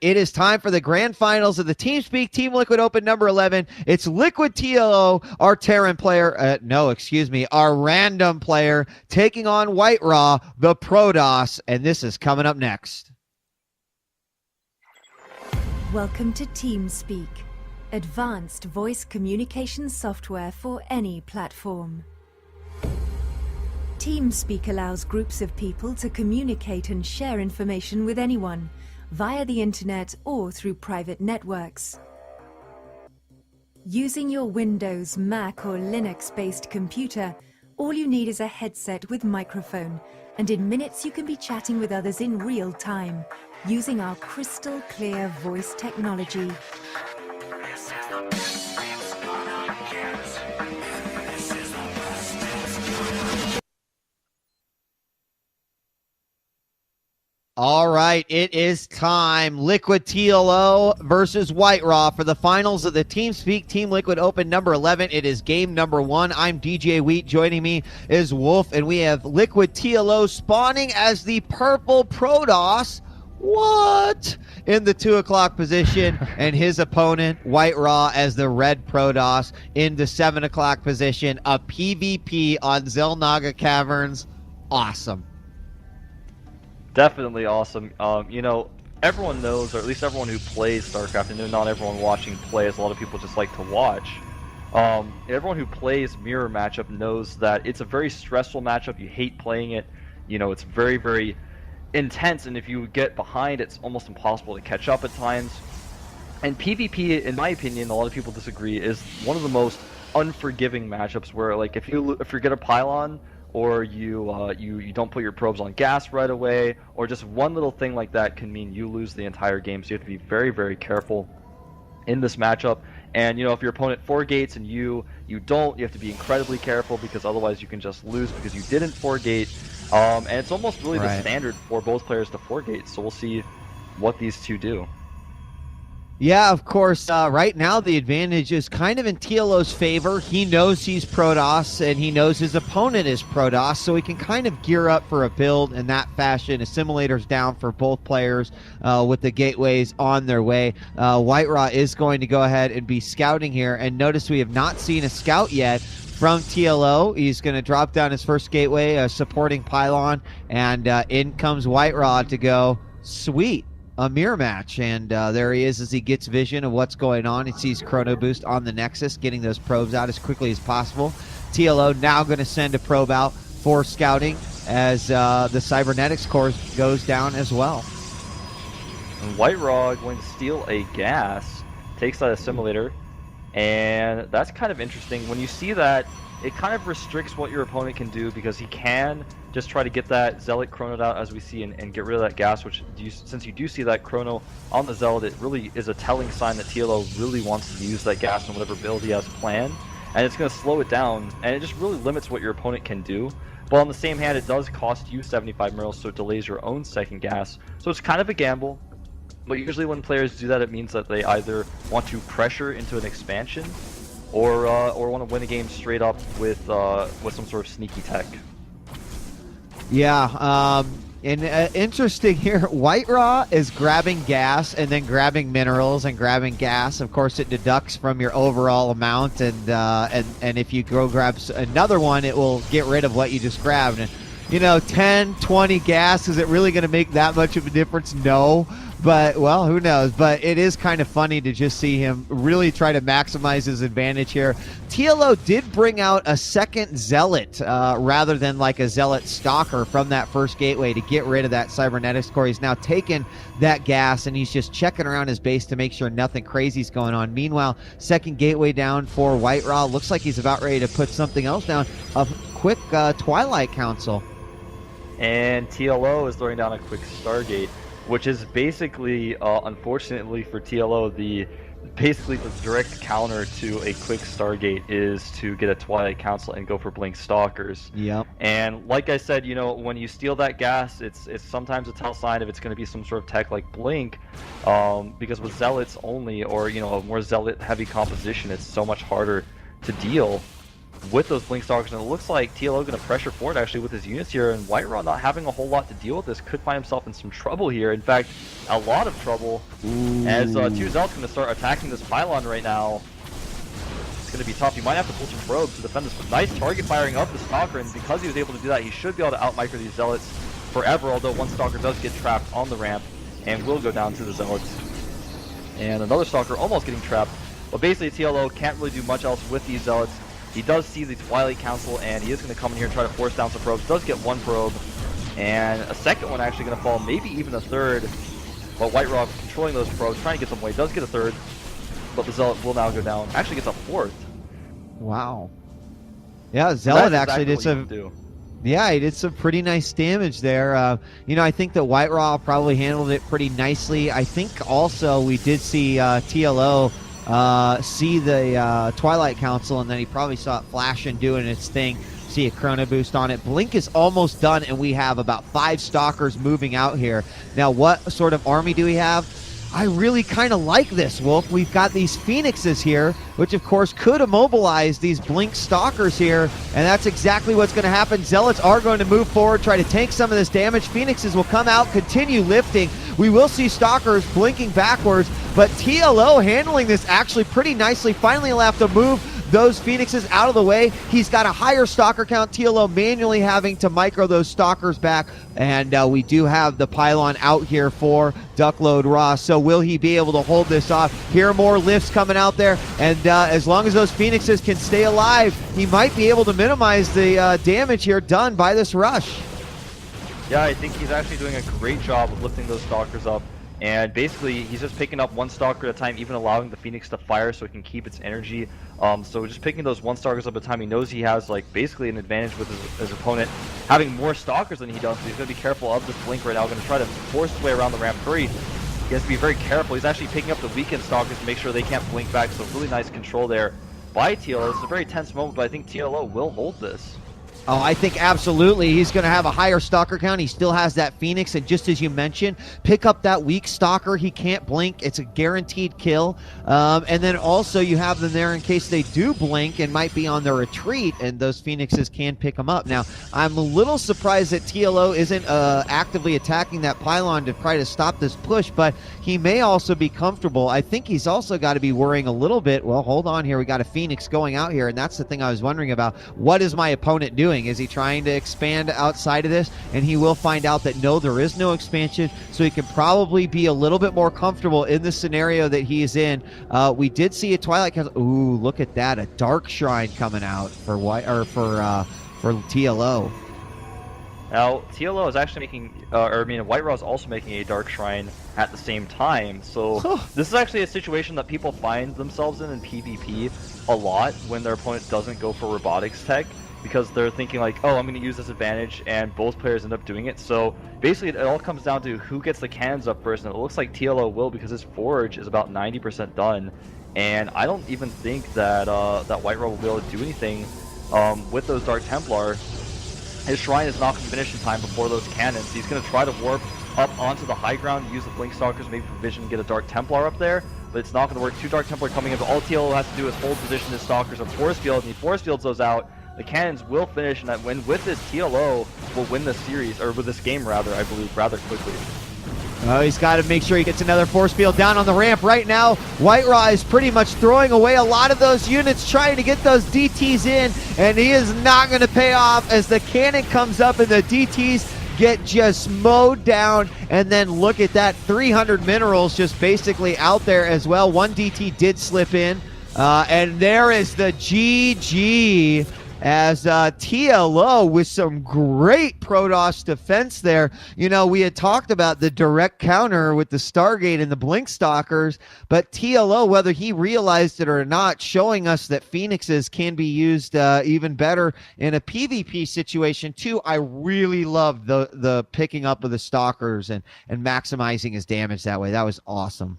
It is time for the grand finals of the TeamSpeak Team Liquid Open number 11. It's Liquid TLO, our Terran player, our random player, taking on WhiteRa, the ProDOS, and this is coming up next. Welcome to TeamSpeak, advanced voice communication software for any platform. TeamSpeak allows groups of people to communicate and share information with anyone, via the internet or through private networks. Using your Windows, Mac or Linux-based computer, all you need is a headset with microphone, and in minutes you can be chatting with others in real time, using our crystal clear voice technology. All right, it is time. Liquid TLO versus WhiteRa for the finals of the TeamSpeak Team Liquid Open number 11. It is game number 1. I'm DJ Wheat. Joining me is Wolf, and we have Liquid TLO spawning as the purple ProDOS. What? In the 2 o'clock position, and his opponent, WhiteRa, as the red ProDOS in the 7 o'clock position. A PvP on Xel'Naga Caverns. Awesome. Definitely awesome. You know, everyone knows, or at least everyone who plays StarCraft, and not everyone watching plays, a lot of people just like to watch. Everyone who plays mirror matchup knows that it's a very stressful matchup. You hate playing it. You know, it's very, very intense, and if you get behind, it's almost impossible to catch up at times. And PvP, in my opinion, a lot of people disagree, is one of the most unforgiving matchups where, like, if you get a pylon, or you don't put your probes on gas right away, or just one little thing like that can mean you lose the entire game. So you have to be very, very careful in this matchup. And you know, if your opponent 4-gates and you don't, you have to be incredibly careful, because otherwise you can just lose because you didn't 4-gate. And it's almost really the standard for both players to 4-gate. So we'll see what these two do. Yeah, of course. Right now, the advantage is kind of in TLO's favor. He knows he's ProDOS, and he knows his opponent is ProDOS, so he can kind of gear up for a build in that fashion. Assimilator's down for both players with the gateways on their way. WhiteRa is going to go ahead and be scouting here, and notice we have not seen a scout yet from TLO. He's going to drop down his first gateway, supporting pylon, and in comes WhiteRa to go, sweet. A mirror match, and there he is as he gets vision of what's going on. He sees Chrono Boost on the Nexus, getting those probes out as quickly as possible. TLO now going to send a probe out for scouting as the Cybernetics core goes down as well. And WhiteRa going to steal a gas, takes that assimilator, and that's kind of interesting. When you see that, it kind of restricts what your opponent can do, because he can just try to get that Zealot chronoed out, as we see, and get rid of that gas, which, since you do see that chrono on the Zealot, it really is a telling sign that TLO really wants to use that gas in whatever build he has planned, and it's going to slow it down, and it just really limits what your opponent can do. But on the same hand, it does cost you 75 mils, so it delays your own second gas, so it's kind of a gamble. But usually when players do that, it means that they either want to pressure into an expansion, or want to win a game straight up with some sort of sneaky tech. Yeah, and interesting here, WhiteRa is grabbing gas and then grabbing minerals and grabbing gas. Of course, it deducts from your overall amount, and if you go grab another one, it will get rid of what you just grabbed. And you know, 10, 20 gas, is it really going to make that much of a difference? No. But, well, who knows? But it is kind of funny to just see him really try to maximize his advantage here. TLO did bring out a second Zealot rather than like a Zealot Stalker from that first gateway to get rid of that Cybernetics core. He's now taken that gas, and he's just checking around his base to make sure nothing crazy is going on. Meanwhile, second gateway down for WhiteRa. Looks like he's about ready to put something else down. A quick Twilight Council. And TLO is throwing down a quick Stargate, which is basically, unfortunately for TLO, basically the direct counter to a quick Stargate is to get a Twilight Council and go for Blink Stalkers. Yep. And like I said, you know, when you steal that gas, it's sometimes a tell sign if it's going to be some sort of tech like Blink, because with Zealots only, or you know, a more Zealot heavy composition, it's so much harder to deal. with those Blink Stalkers, and it looks like TLO going to pressure forward actually with his units here, and WhiteRa not having a whole lot to deal with this could find himself in some trouble here. In fact, a lot of trouble, as 2 Zealots going to start attacking this pylon right now. It's going to be tough. He might have to pull some probes to defend this, but nice target firing of the Stalker, and because he was able to do that, he should be able to out-micro these Zealots forever, although one Stalker does get trapped on the ramp and will go down to the Zealots. And another Stalker almost getting trapped, but basically TLO can't really do much else with these Zealots. He does see the Twilight Council, and he is going to come in here and try to force down some probes. Does get one probe, and a second one actually going to fall, maybe even a third. But WhiteRa controlling those probes, trying to get them away. Does get a third, but the Zealot will now go down. Actually gets a fourth. Wow. Yeah, Zealot actually did some. Yeah, he did some pretty nice damage there. You know, I think that WhiteRa probably handled it pretty nicely. I think also we did see TLO see the Twilight Council, and then he probably saw it flash and doing its thing. See a chrono boost on it. Blink is almost done, and we have about 5 Stalkers moving out here. Now, what sort of army do we have? I really kind of like this, Wolf. We've got these Phoenixes here, which of course could immobilize these Blink Stalkers here, and that's exactly what's going to happen. Zealots are going to move forward, try to tank some of this damage. Phoenixes will come out, continue lifting. We will see Stalkers blinking backwards, but TLO handling this actually pretty nicely. Finally will have to move those Phoenixes out of the way. He's got a higher Stalker count. TLO manually having to micro those Stalkers back, and we do have the pylon out here for Duckload Raw. So will he be able to hold this off? Here are more lifts coming out there, and as long as those Phoenixes can stay alive, he might be able to minimize the damage here done by this rush. Yeah, I think he's actually doing a great job of lifting those Stalkers up. And basically, he's just picking up one Stalker at a time, even allowing the Phoenix to fire so it can keep its energy. So just picking those one Stalkers up at a time, he knows he has like basically an advantage with his opponent having more Stalkers than he does. So he's going to be careful of this Blink right now. Going to try to force his way around the ramp. He has to be very careful. He's actually picking up the weakened Stalkers to make sure they can't blink back. So really nice control there by TLO. It's a very tense moment, but I think TLO will hold this. Oh, I think absolutely. He's going to have a higher Stalker count. He still has that Phoenix, and just as you mentioned, pick up that weak Stalker. He can't blink. It's a guaranteed kill. And then also you have them there in case they do blink and might be on their retreat, and those Phoenixes can pick them up. Now, I'm a little surprised that TLO isn't actively attacking that pylon to try to stop this push, but he may also be comfortable. I think he's also got to be worrying a little bit. Well, hold on here. We got a Phoenix going out here, and that's the thing I was wondering about. What is my opponent doing? Is he trying to expand outside of this? And he will find out that no, there is no expansion, so he can probably be a little bit more comfortable in the scenario that he is in. We did see a Twilight Council. Ooh, look at that, a Dark Shrine coming out for TLO. Now, TLO is actually making, WhiteRa is also making a Dark Shrine at the same time. So this is actually a situation that people find themselves in PvP a lot when their opponent doesn't go for robotics tech, because they're thinking like, oh, I'm going to use this advantage, and both players end up doing it. So basically, it all comes down to who gets the cannons up first, and it looks like TLO will, because his forge is about 90% done, and I don't even think that that WhiteRa will be able to do anything with those Dark Templar. His shrine is not going to finish in time before those cannons. He's going to try to warp up onto the high ground, use the Blink Stalkers, maybe provision and get a Dark Templar up there, but it's not going to work. 2 Dark Templar coming in, but all TLO has to do is hold position his Stalkers of Force Field, and he Force Fields those out. The cannons will finish, and that win with this, TLO will win this series, or with this game rather, I believe, rather quickly. Oh, he's got to make sure he gets another force field down on the ramp right now. WhiteRa is pretty much throwing away a lot of those units, trying to get those DTs in, and he is not going to pay off as the cannon comes up and the DTs get just mowed down. And then look at that, 300 minerals just basically out there as well. One DT did slip in, and there is the GG. As TLO with some great Protoss defense there. You know, we had talked about the direct counter with the Stargate and the Blink Stalkers, but TLO, whether he realized it or not, showing us that Phoenixes can be used even better in a PvP situation too. I really loved the picking up of the Stalkers and maximizing his damage that way. That was awesome.